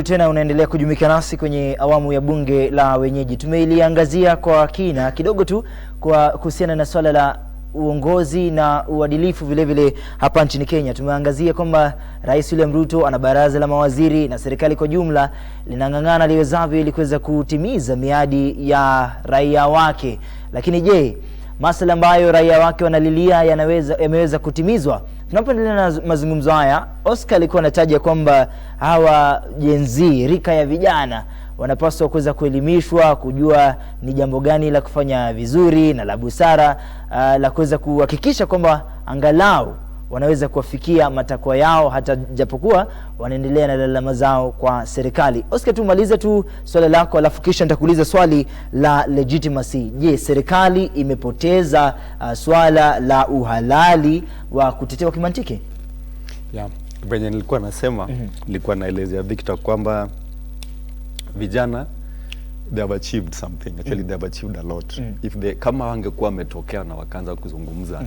tena, unaendelea kujumuika nasi kwenye awamu ya bunge la wenyeji. Tumeiliangazia kwa kina kidogo tu kwa kuhusiana na swala la uongozi na uadilifu vile vile hapa nchini Kenya. Tumeangazia kwamba Rais William Ruto ana baraza la mawaziri na serikali kwa jumla linang'ang'ana liwezavyo ili kuweza kutimiza miadi ya raia wake. Lakini je, masuala ambayo raia wake wanalilia yameweza kutimizwa? Tunapoendelea na mazungumzo haya, Oscar alikuwa anataja kwamba hawa Gen Z, rika ya vijana, wanapaswa kuweza kuelimishwa, kujua ni jambo gani la kufanya vizuri na la busara, la kuweza kuhakikisha kwamba angalau wanaweza kuwafikia matakwa yao, hata japokuwa wanaendelea na lalama zao kwa serikali. Oscar, tumalize tu swali lako alafu kisha nitakuuliza swali la legitimacy. Je, serikali imepoteza swala la uhalali wa kutetea kimantiki? Yeah, venye nilikuwa nasema, nilikuwa naelezea Victor kwamba vijana, they have achieved something. Actually they have achieved a lot. If they kama wangekuwa wametokea na wakaanza kuzungumza,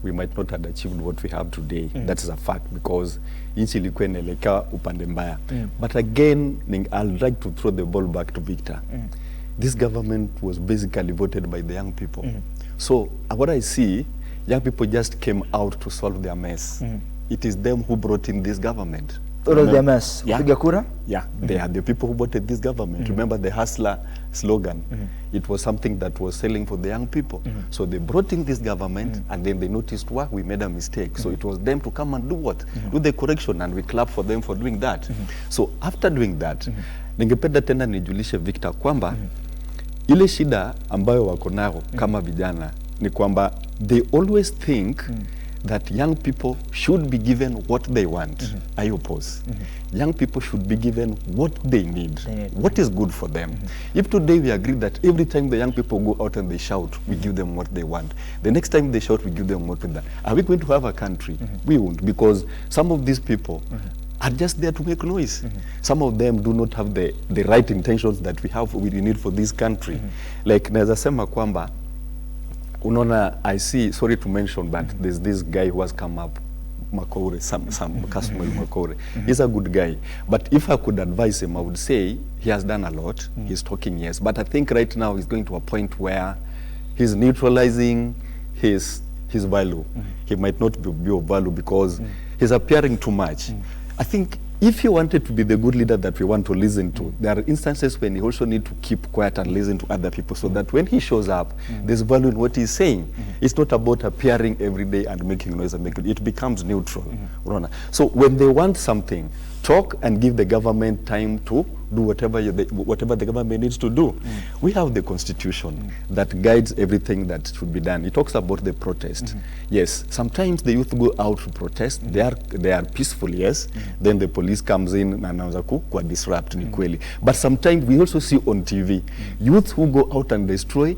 we might not have achieved what we have today. That is a fact, because nchi ilikuwa inaelekea upande mbaya. But again, I'd like to throw the ball back to Victor. This government was basically voted by the young people. So what I see, young people just came out to solve their mess. It is them who brought in this government. All of their mess. Yeah. Kura? Yeah, they are the people who voted this government. Remember the hustler slogan? It was something that was selling for the young people. So they brought in this government, and then they noticed, wow, we made a mistake. So it was them to come and do what? Do the correction, and we clap for them for doing that. So after doing that, ningependa tena nijulishe Victor kwamba ile shida ambayo wako nayo kama vijana ni kwamba they always think that young people should be given what they want. I oppose. Young people should be given what they need, what is good for them. If today we agree that every time the young people go out and they shout, we give them what they want. The next time they shout, we give them what they want. Are we going to have a country? We won't, because some of these people are just there to make noise. Some of them do not have the right intentions that we need for this country. Like naweza sema kwamba unaona, I see, sorry to mention, but there's this guy who has come up, Makore, some Kasmuel Makore. He's a good guy. But if I could advise him, I would say he has done a lot. He's talking, yes. But I think right now he's going to a point where he's neutralizing his value. He might not be of value because he's appearing too much. I think if he wanted to be the good leader that we want to listen to, there are instances when he also need to keep quiet and listen to other people, so that when he shows up, there's value in what he's saying. It's not about appearing every day and making noise and it becomes neutral. So when they want something, talk and give the government time to do whatever the government needs to do. We have the constitution that guides everything that should be done. It talks about the protest. Yes, sometimes the youth go out to protest. They are peaceful, yes. Then the police comes in and anaanza ku disrupt, ni kweli. But sometimes we also see on TV youth who go out and destroy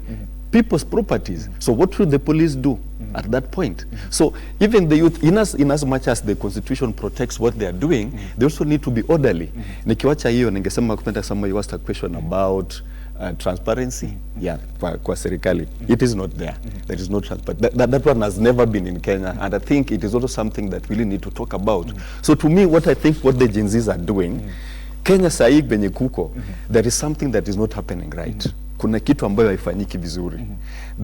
people's properties. So what should the police do at that point? So even the youth, in as much as the constitution protects what they are doing, they also need to be orderly. Nikiwacha hiyo, ningesema kupenda kama you asked a question about transparency. Yeah, kwa serikali. It is not there. There is no transparency. That one has never been in Kenya, and I think it is also something that we really need to talk about. So to me, what I think what the Gen Zs are doing, Kenya sahi benye kuko, there is something that is not happening right. Kuna kitu ambayo haifanyiki vizuri.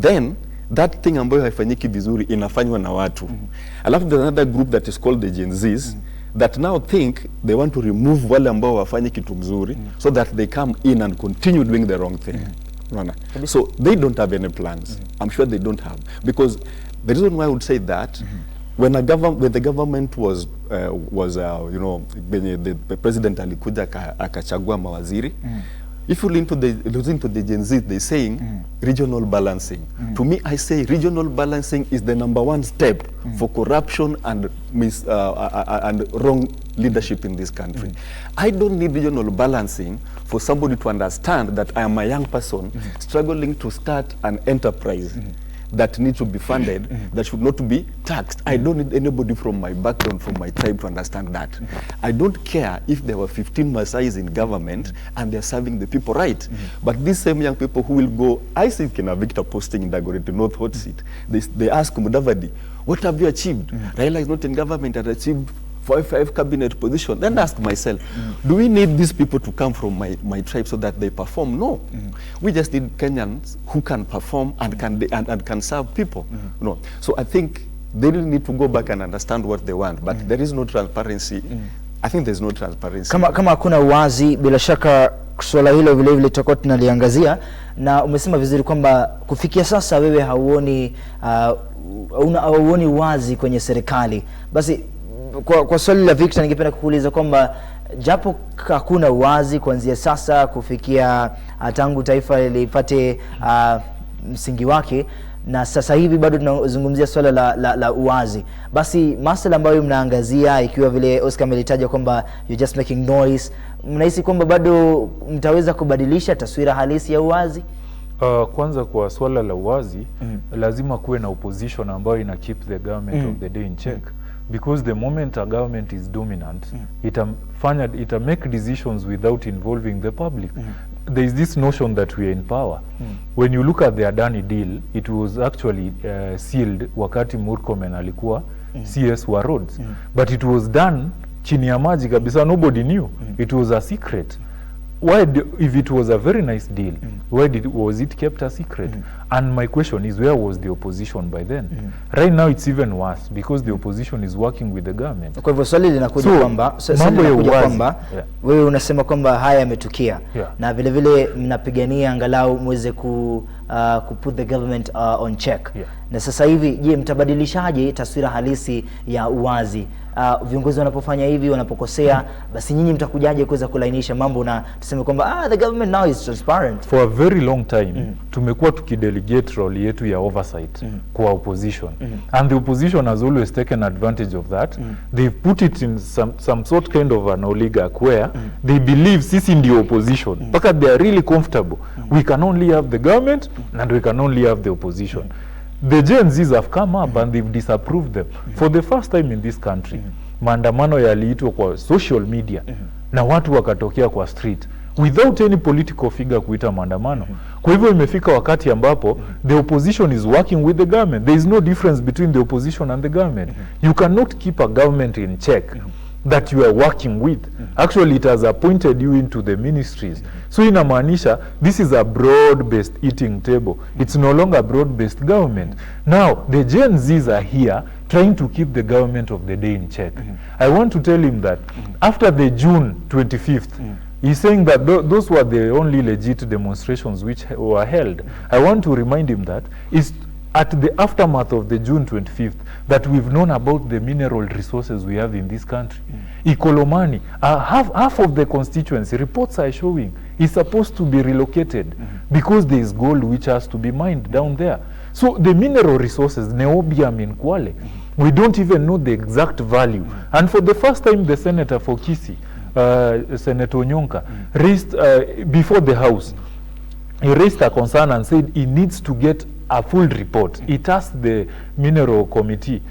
Then that thing ambayo haifanyiki vizuri inafanywa na watu. Alafu there's another group that is called the Gen Zs that now think they want to remove wale ambao wafanyi kitu mzuri so that they come in and continue doing the wrong thing. So they don't have any plans. I'm sure they don't have, because the reason why I would say that when the government was you know, the president alikuja akachagua mawaziri, if you listen to the Gen Z, they're saying regional balancing. To me, I say regional balancing is the #1 step for corruption and wrong leadership in this country. I don't need regional balancing for somebody to understand that I am a young person struggling to start an enterprise that needs to be funded, that should not be taxed. I don't need anybody from my background, from my tribe to understand that. I don't care if there were 15 Maasais in government and they're serving the people right. But these same young people who will go, I see Kina Victor posting in Dagoretti North hot seat, they ask Mudavadi, what have you achieved? Raila is not in government and achieved five cabinet position. Then ask myself, do we need these people to come from my tribe so that they perform? No. We just need Kenyans who can perform and can serve people. No. So I think they really need to go back and understand what they want, but there is no transparency. I think there's no transparency. Kama hakuna uwazi, bila shaka swala hilo vile vile tutakuwa tunaliangazia, na umesema vizuri kwamba kufikia sasa wewe hauoni wazi kwenye serikali. Basi kwa swali la Victor ningependa kukuuliza kwamba japo hakuna uwazi kuanzia sasa kufikia tangu taifa lipate msingi wake, na sasa hivi bado tunazungumzia swala la uwazi, basi masuala ambayo mnaangazia ikiwa vile Oscar amelitaja kwamba you're just making noise, mnahisi kwamba bado mtaweza kubadilisha taswira halisi ya uwazi? Kwanza kwa swala la uwazi, lazima kuwe na opposition ambayo ina keep the government of the day in check. Because the moment a government is dominant, it make decisions without involving the public. There is this notion that we are in power. When you look at the Adani deal, it was actually sealed wakati Murkomen alikuwa CS wa roads. But it was done chini ya maji kabisa, nobody knew. It was a secret. Why, if it was a very nice deal, why was it kept a secret? And my question is, where was the opposition by then? Right now it's even worse because the opposition is working with the government. Kwa hivyo swali linakuja kwamba wewe unasema kwamba haya yametukia, na vile vile mnapigania angalau muweze put the government on check. Na sasa hivi je, mtabadilishaje taswira halisi ya uwazi? Viongozi wanapofanya hivi, wanapokosea, basi nyinyi mtakujaje kuweza kulainisha mambo na tuseme kwamba the government now is transparent? For a very long time tumekuwa tukidelegate role yetu ya oversight kwa opposition, and the opposition has always taken advantage of that. They've put it in some sort kind of an oligarch where they believe sisi ndio opposition, because they are really comfortable. We can only have the government and we can only have the opposition. The Gen Zs have come up and they've disapproved them. For the first time in this country, maandamano yaliitwa kwa social media na watu wakatokea kwa street without any political figure kuita maandamano. Kwa hivyo imefika wakati ambapo the opposition is working with the government. There is no difference between the opposition and the government. You cannot keep a government in check that you are working with. Actually, it has appointed you into the ministries. So inamaanisha, this is a broad-based eating table. It's no longer a broad-based government. Now, the Gen Zs are here trying to keep the government of the day in check. I want to tell him that after the June 25th, he's saying that those were the only legit demonstrations which were held. I want to remind him that it's at the aftermath of the June 25th that we've known about the mineral resources we have in this country. Ikolomani, half of the constituency, reports are showing, is supposed to be relocated because there is gold which has to be mined down there. So the mineral resources, neobium in Kwale, we don't even know the exact value. And for the first time, the senator for Kisii, Senator Onyonka, raised before the House, he raised a concern and said he needs to get a full report. It asked the mineral committee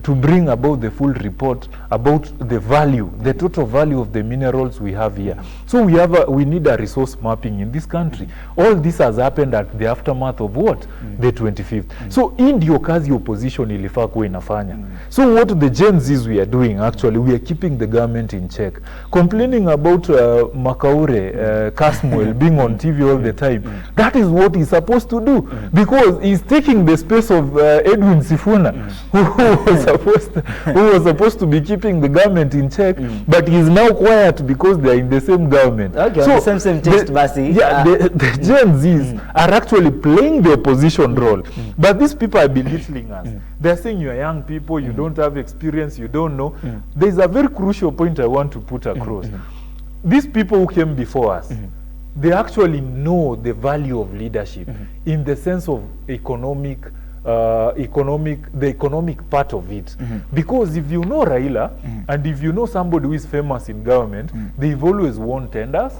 to bring about the full report about the value, the total value of the minerals we have here. So we need a resource mapping in this country. All this has happened at the aftermath of what? The 25th. So in ndio kazi opposition ilifaa kuwa inafanya. So what the Gen Zs we are doing, actually, we are keeping the government in check. Complaining about Makaure, Kasmuel being on TV all the time, that is what he's supposed to do, because he's taking the space of Edwin Sifuna, who was supposed to be keeping the government in check, but he's now quiet because they are in the same government. Okay, so same text, Basi. Yeah, the Gen Zs are actually playing the opposition role, but these people are belittling us. They're saying you are young people, you don't have experience, you don't know. There's a very crucial point I want to put across. These people who came before us, they actually know the value of leadership in the sense of the economic part of it. Because if you know Raila, and if you know somebody who is famous in government, they've always won tenders,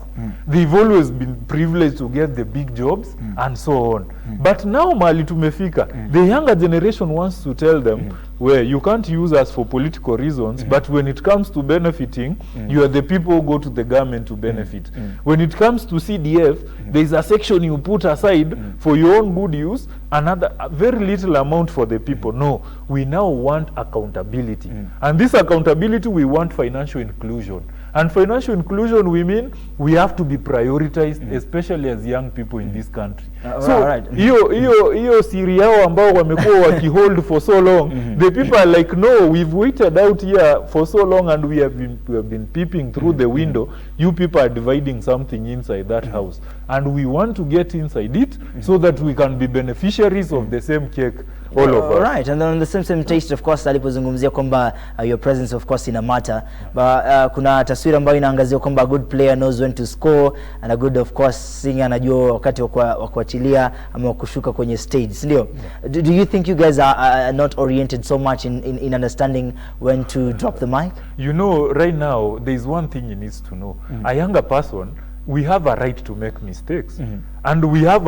they've always been privileged to get the big jobs, and so on. But now mali tumefika, the younger generation wants to tell them, where you can't use us for political reasons, but when it comes to benefiting, you are the people who go to the government to benefit. When it comes to CDF, there is a section you put aside for your own good use, another very little amount for the people. No, we now want accountability. And this accountability, we want financial inclusion. And financial inclusion, we mean we have to be prioritized, especially as young people in this country. So, hiyo siri yao ambao wamekuwa wakihold for so long, the people are like, no, we've waited out here for so long and we have been peeping through the window. You people are dividing something inside that house. And we want to get inside it so that we can be beneficiaries of the same cake. All of us. Right, and then on the same taste, of course, alipozungumzia kwamba your presence of course ina matter, but kuna taswira ambayo inaangazia kwamba a good player knows when to score and a good of course singer anajua wakati wa kuachilia ama kushuka kwenye stage, ndio? Do you think you guys are not oriented so much in understanding when to drop the mic? You know, right now there is one thing you need to know. A younger person, we have a right to make mistakes, and we have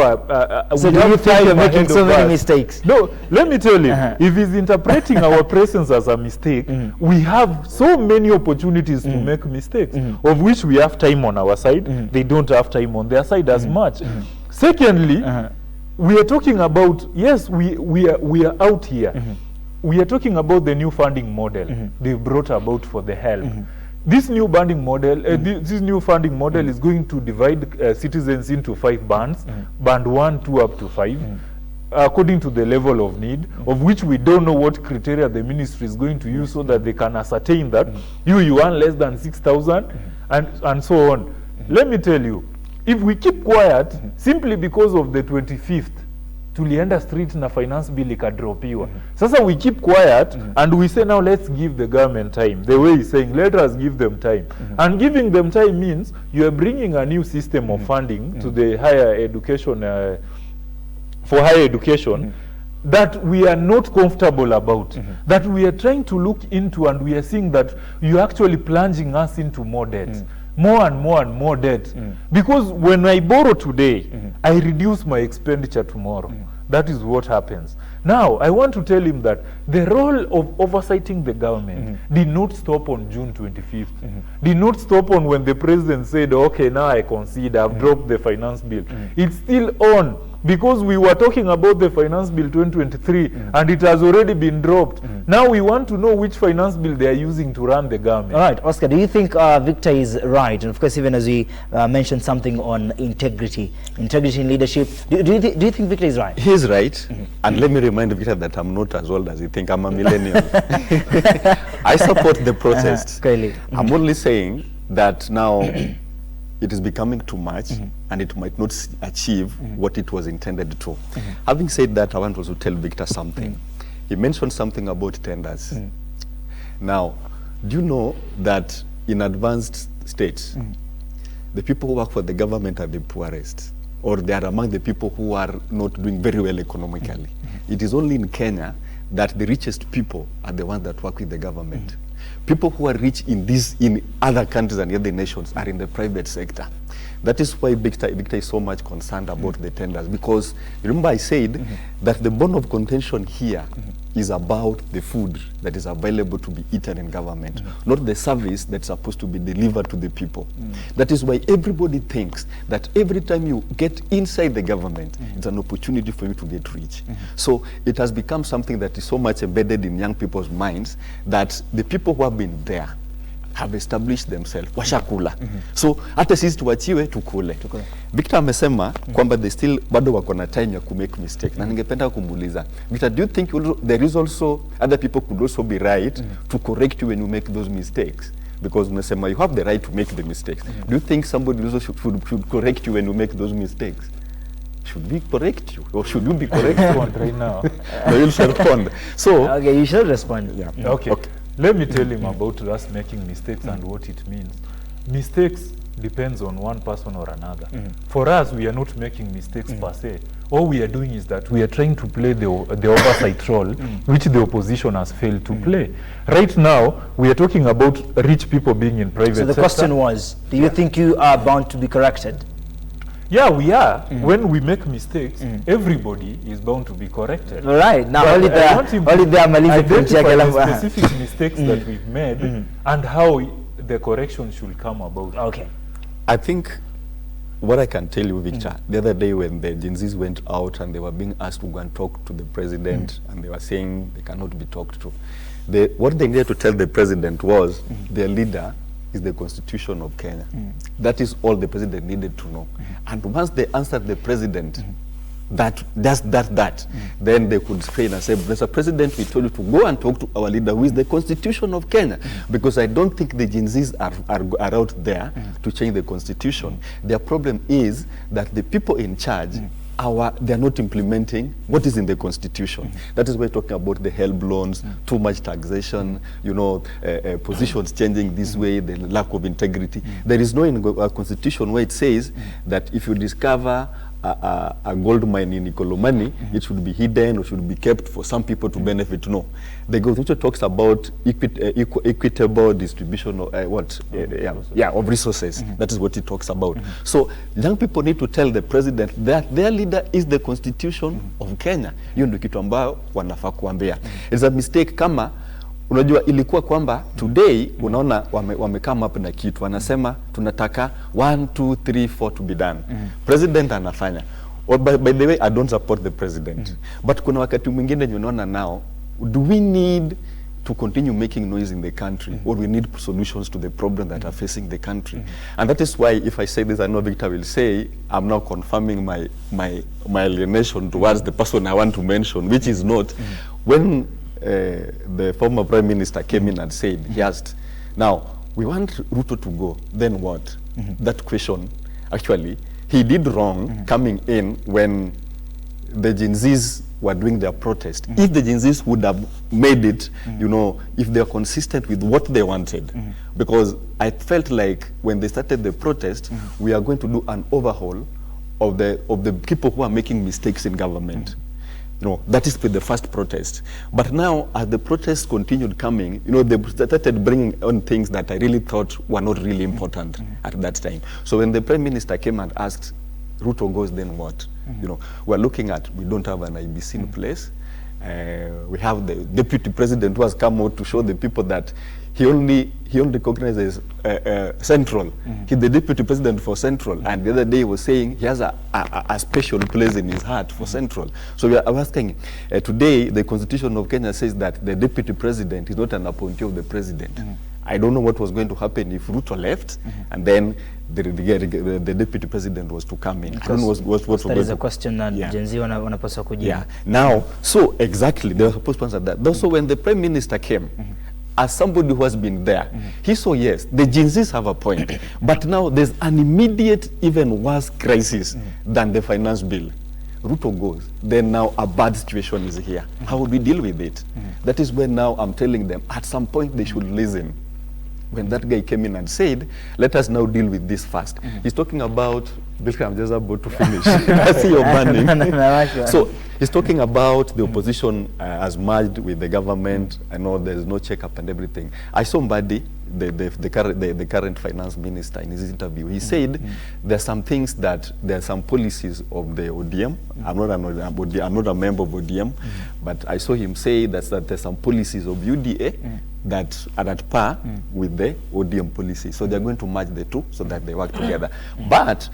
so do you think you're making so many mistakes? No, let me tell you, if he's interpreting our presence as a mistake, we have so many opportunities to make mistakes, of which we have time on our side. They don't have time on their side as much. Secondly, we are talking about, yes, we are out here. We are talking about the new funding model they've brought about for the help. This new funding model, this new funding model is going to divide citizens into 5 bands, band 1, 2, up to 5, according to the level of need, of which we don't know what criteria the ministry is going to use so that they can ascertain that you earn less than 6,000 and so on. Let me tell you, if we keep quiet simply because of the 25th, tulienda street na finance bill ikadropiwa. Sasa we keep quiet and we say now let's give the government time. The way he's saying, let us give them time. And giving them time means you are bringing a new system of funding to the higher education, for higher education, that we are not comfortable about, that we are trying to look into, and we are seeing that you're actually plunging us into more debt. More and more and more debt. Because when I borrow today, I reduce my expenditure tomorrow. That is what happens. Now, I want to tell him that the role of oversighting the government did not stop on June 25th. Did not stop on when the president said, okay, now I concede, I've dropped the finance bill. It's still on. Because we were talking about the finance bill 2023 and it has already been dropped. Now we want to know which finance bill they are using to run the government. All right, Oscar, do you think Victor is right? And of course, even as we mentioned something on integrity in leadership, do you think Victor is right? He's right. And let me remind Victor that I'm not as old as you think. I'm a millennial. I support the protest. I'm only saying that now it is becoming too much and it might not achieve what it was intended to. Having said that, I want also to tell Victor something. He mentioned something about tenders. Now, do you know that in advanced states, the people who work for the government are the poorest, or they are among the people who are not doing very well economically? It is only in Kenya that the richest people are the ones that work with the government. People who are rich in other countries and other nations are in the private sector. That is why Victor is so much concerned about the tenders, because remember I said that the bone of contention here is about the food that is available to be eaten in government, not the service that's supposed to be delivered to the people. That is why everybody thinks that every time you get inside the government, it's an opportunity for you to get rich. So it has become something that is so much embedded in young people's minds that the people who have been there have established themselves, washakula. So hata sisi tuachiwe tukule. Victor amesema kwamba they still bado wako na time ya kumake mistake. Na ningependa kumuuliza, Victor, do you think there is also other people could also be right to correct you when you make those mistakes? Because umesema you have the right to make the mistakes. Do you think somebody also should correct you when you make those mistakes? Should we correct you, or should you be corrected right now? No, you'll respond. So okay, you should respond. Yeah. Okay. Let me tell him about us making mistakes and what it means. Mistakes depends on one person or another. For us, we are not making mistakes per se. All we are doing is that we are trying to play the oversight role, which the opposition has failed to play. Right now, we are talking about rich people being in private sector. So the question was, do you think you are bound to be corrected? Yeah, we are. When we make mistakes, everybody is bound to be corrected. Right. Now But only I want him to the amalize point yake identify alafu. the specific mistakes that we've made and how the correction should come about. Okay. I think what I can tell you, Victor, the other day when the Gen Zs went out and they were being asked to go and talk to the president and they were saying they cannot be talked to, what they needed to tell the president was their leader is the constitution of Kenya. That is all the president needed to know. And once they answered the president, then they could strain and say, Mr. President, we told you to go and talk to our leader who is the constitution of Kenya. Because I don't think the Gen Zs are out there to change the constitution. Their problem is that the people in charge they are not implementing what is in the constitution. That is why we're talking about the help loans, too much taxation, you know, positions changing this way, the lack of integrity. There is no in a constitution where it says that if you discover a gold mine in Ikolomani, it should be hidden or should be kept for some people to benefit. No. The Constitution talks about equitable distribution of of resources. That is what it talks about. So young people need to tell the president that their leader is the constitution of Kenya. Hiyo ndio kitu ambayo wanafaa kuambia. It's a mistake kama unajua ilikuwa kwamba today unaona wame come up na kitu wanasema tunataka 1 2 3 4 to be done. President anafanya. By the way, I don't support the president. But kuna wakati mwingine unaona now, do we need to continue making noise in the country or we need solutions to the problems that are facing the country? And that is why if I say this, I know Victor will say I'm now confirming my alienation towards the person I want to mention, which is not when the former Prime Minister came in and said, he asked, now, we want Ruto to go, then what? That question, actually, he did wrong coming in when the Gen Zs were doing their protest. If the Gen Zs would have made it, you know, if they're consistent with what they wanted, because I felt like when they started the protest, we are going to do an overhaul of the people who are making mistakes in government. No, that is the first protest. But now, as the protests continued coming, you know, they started bringing on things that I really thought were not really important at that time. So when the Prime Minister came and asked, Ruto goes, then what? You know, we're looking at, we don't have an IBC in place. We have the Deputy President who has come out to show the people that he only recognizes Central. He's the Deputy President for Central. And the other day he was saying he has a special place in his heart for Central. So we are asking, today the Constitution of Kenya says that the Deputy President is not an appointee of the President. I don't know what was going to happen if Ruto left and then the Deputy President was to come in. I don't know what was That is a question that Gen Z wanapaswa kujibu. Yeah. Now, so exactly, they were supposed to answer that. Also, when the Prime Minister came, as somebody who has been there, he saw, yes, the Gen Zs have a point, but now there's an immediate, even worse crisis than the finance bill. Ruto goes, then now a bad situation is here. How would we deal with it? That is when now I'm telling them, at some point they should listen. When that guy came in and said, let us now deal with this first. He's talking about, basically I'm just about to finish. I see you're burning. So he's talking about the opposition has merged with the government. I know there's no checkup and everything. I saw somebody, the current finance minister, in his interview, he said there's some things that, there are some policies of the ODM. I'm not a member of ODM, but I saw him say that there's some policies of UDA that are at par with the ODM policy. So they're going to merge the two so that they work together. But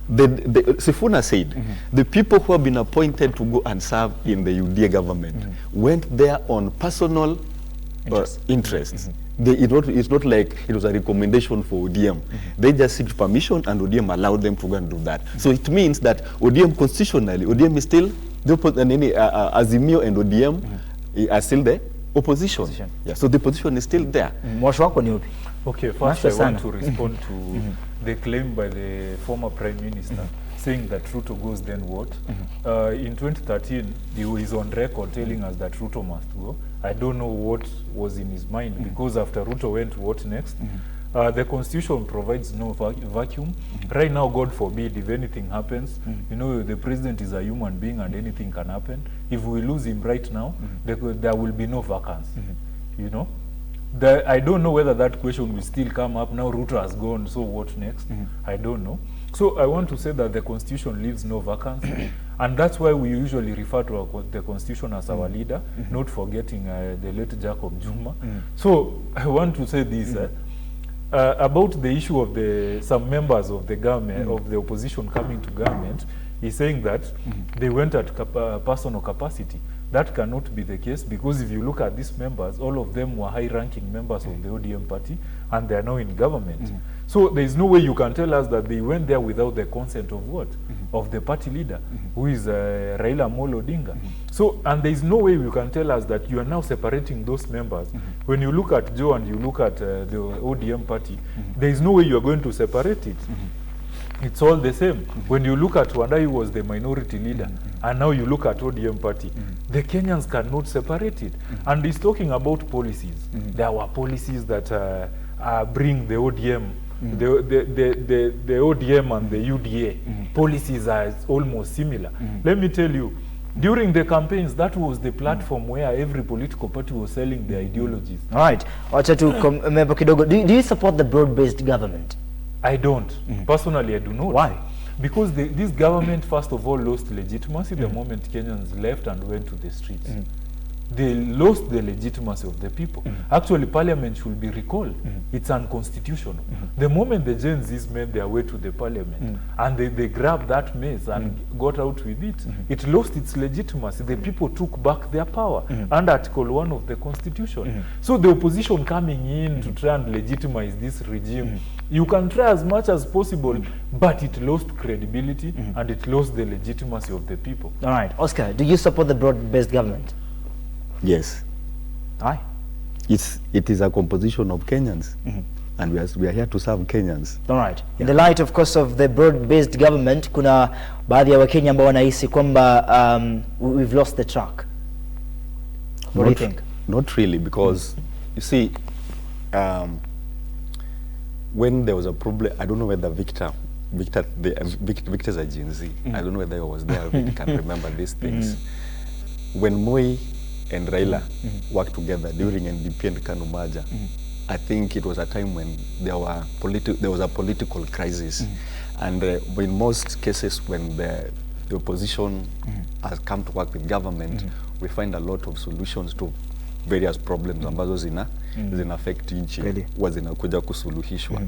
Sifuna said the people who have been appointed to go and serve in the UDA government went there on personal interests. It's not like it was a recommendation for ODM. They just seek permission and ODM allowed them to go and do that. So it means that ODM constitutionally, ODM is still, Azimio and ODM are still the opposition. Yeah, so the position is still there. Okay, first I want to respond to the claim by the former Prime Minister saying that Ruto goes, then what? In 2013, he was on record telling us that Ruto must go. I don't know what was in his mind because after Ruto went, what next? The Constitution provides no vacuum. Right now, God forbid, if anything happens, you know, the president is a human being and anything can happen. If we lose him right now, there will be no vacancy, you know? I don't know whether that question will still come up. Now Ruto has gone, so what next? I don't know. So I want to say that the constitution leaves no vacancy, and that's why we usually refer to the constitution as our leader, not forgetting the late Jacob Juma. So I want to say this about the issue of some members of the government, of the opposition coming to government. He's saying that they went at personal capacity. That cannot be the case, because if you look at these members, all of them were high-ranking members of the ODM party, and they are now in government. So there is no way you can tell us that they went there without the consent of what? Of the party leader, who is Raila Amolo Odinga. So, and there is no way you can tell us that you are now separating those members. When you look at Joe and you look at the ODM party, there is no way you are going to separate it. It's all the same. When you look at Wandai, who was the minority leader, and now you look at ODM party, the Kenyans cannot separate it. And he's talking about policies. There were policies that bring the ODM, the ODM and the UDA policies are almost similar. Let me tell you, during the campaigns, that was the platform where every political party was selling their ideologies. All right. Wacha tu member kidogo. Do you support the broad-based government? I don't. Personally, I do not. Why? Because this government, first of all, lost legitimacy the moment Kenyans left and went to the streets. They lost the legitimacy of the people. Actually, parliament should be recalled. It's unconstitutional. The moment the Gen Zs made their way to the parliament and they grabbed that mess and got out with it, it lost its legitimacy. The people took back their power under Article 1 of the Constitution. So the opposition coming in to try and legitimize this regime, you can try as much as possible, but it lost credibility and it lost the legitimacy of the people. All right. Oscar, do you support the broad-based government? Yes. Aye. It is a composition of Kenyans, and we are here to serve Kenyans. All right. In the light, of course, of the broad-based government, kuna baadhi ya Wakenya ambao wanahisi kwamba we've lost the track. What do you think? Not really, because you see, when there was a problem, I don't know whether Victor's a Gen Z. I don't know whether he was there. He can remember these things. When Moi and Raila worked together during NDP and KANU merger, I think it was a time when there was a political crisis, and in most cases when the opposition has come to work with government, we find a lot of solutions to various problems ambazo zina affect nchi huwa zinakuja kusuluhishwa.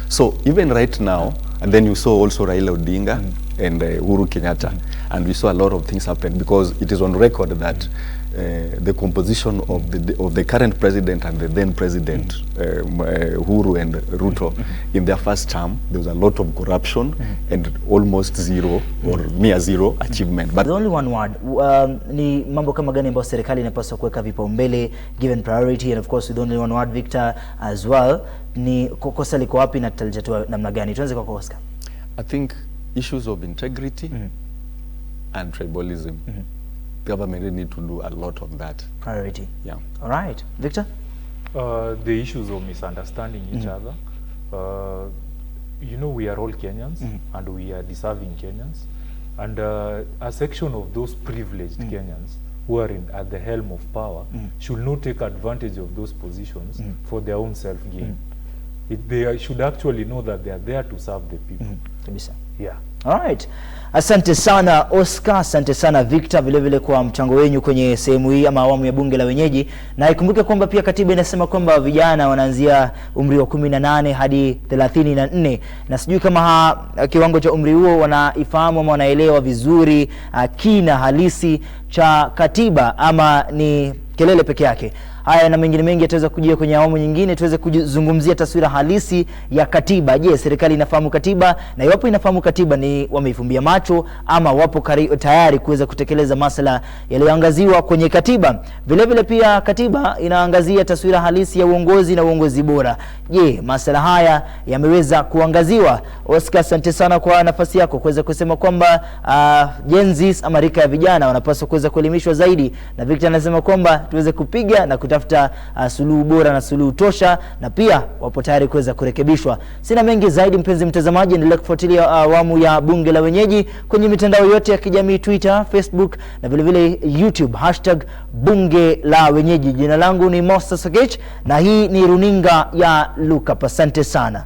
So even right now, and then you saw also Raila Odinga and Uhuru Kenyatta, and we saw a lot of things happen, because it is on record that the composition of the current president and the then president Uhuru and Ruto in their first term, there was a lot of corruption and almost zero or near zero achievement. But the only one word ni mambo kama gani ambayo serikali inapaswa kuweka vipaumbele, given priority, and of course with only one word, Victor, as well, ni kokosa liko wapi na tutalijatua namna gani? Tuanze kwa Oscar. I think issues of integrity and tribalism. Government need to do a lot on that. Priority. Yeah. All right. Victor? The issues of misunderstanding each other. You know, we are all Kenyans and we are deserving Kenyans. And a section of those privileged Kenyans who are at the helm of power should not take advantage of those positions for their own self-gain. They should actually know that they are there to serve the people. Yeah. All right. Asante sana Oscar, asante sana Victor, vile vile kwa mchango wenyu kwenye sehemu hii ama awamu ya bunge la wenyeji. Na ikumbuke kwamba pia katiba inasema kwamba vijana wanaanzia umri wa 18 hadi 34, na sijui kama kiwango cha umri huo wanaifahamu ama wanaelewa vizuri kina halisi cha katiba ama ni kelele peke yake. Haya na mengine mengi yataweza kujia kwenye awamu nyingine, tuweze kuzungumzia taswira halisi ya katiba. Je, serikali inafahamu katiba? Na iwapo inafahamu katiba, ni wameifumbia macho ama wapo tayari kuweza kutekeleza masuala yaliyoangaziwa kwenye katiba? Vile vile pia katiba inaangazia taswira halisi ya uongozi na uongozi bora. Je, masuala haya yameweza kuangaziwa? Oscar, asante sana kwa nafasi yako kuweza kusema kwamba Gen Z ama rika ya vijana wanapaswa kuweza kuelimishwa zaidi, na Victor anasema kwamba tuweze kupiga na kutafuta suluhu bora na suluhu tosha, na pia wapo tayari kuweza kurekebishwa. Sina mengi zaidi, mpenzi mtazamaji, endelea kufuatilia awamu ya bunge la wenyeji kwenye mitandao yote ya kijamii, Twitter, Facebook na vile vile YouTube #bunge la wenyeji. Jina langu ni Mosa Sagech na hii ni runinga ya Luka. Asante sana.